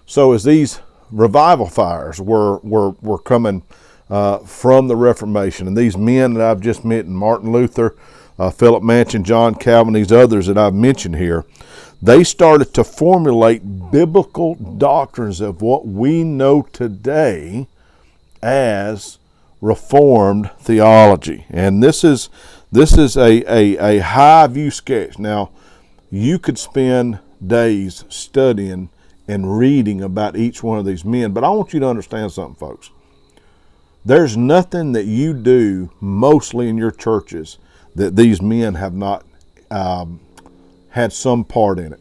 So as these revival fires were coming from the Reformation, and these men that I've just mentioned, Martin Luther, Philip Mansion, John Calvin, these others that I've mentioned here, they started to formulate biblical doctrines of what we know today as Reformed theology. And this is a high view sketch. Now, you could spend days studying and reading about each one of these men, but I want you to understand something, folks. There's nothing that you do mostly in your churches that these men have not had some part in it.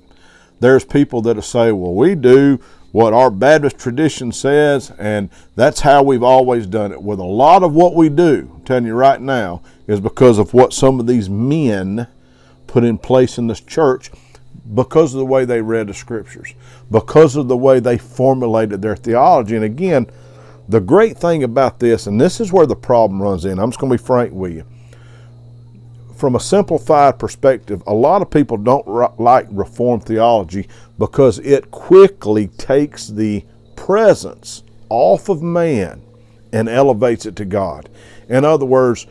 There's people that say, well, we do what our Baptist tradition says, and that's how we've always done it. With a lot of what we do, I'm telling you right now, is because of what some of these men put in place in this church, because of the way they read the scriptures, because of the way they formulated their theology. And again, the great thing about this, and this is where the problem runs in, I'm just going to be frank with you. From a simplified perspective, a lot of people don't like Reformed theology because it quickly takes the presence off of man and elevates it to God. In other words,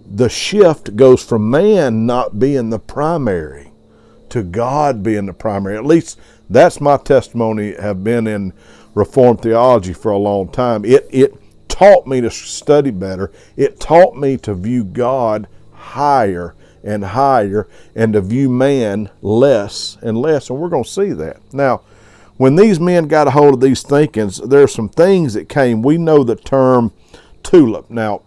the shift goes from man not being the primary to God being the primary. At least that's my testimony, have been in Reformed theology for a long time. It taught me to study better. It taught me to view God higher and higher and to view man less and less. And we're going to see that. Now, when these men got a hold of these thinkings, there are some things that came. We know the term tulip. Now,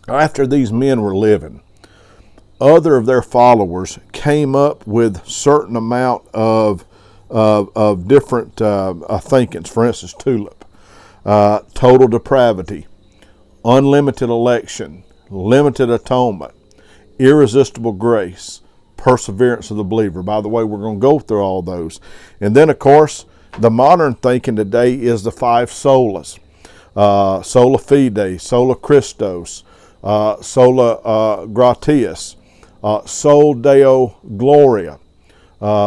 after these men were living, other of their followers came up with certain amount of different thinkings. For instance, tulip, total depravity, unlimited election, limited atonement, irresistible grace, perseverance of the believer. By the way, we're going to go through all those. And then, of course, the modern thinking today is the five solas. Sola fide, sola Christos, sola gratias, sol Deo gloria,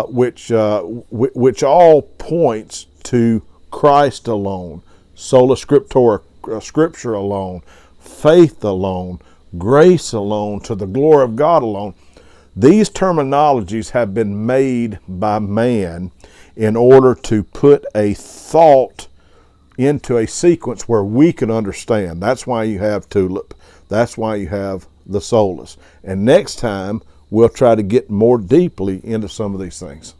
which all points to Christ alone, sola scriptura, scripture alone, faith alone, grace alone, to the glory of God alone. These terminologies have been made by man in order to put a thought into a sequence where we can understand. That's why you have tulip. That's why you have the solas. And next time, we'll try to get more deeply into some of these things.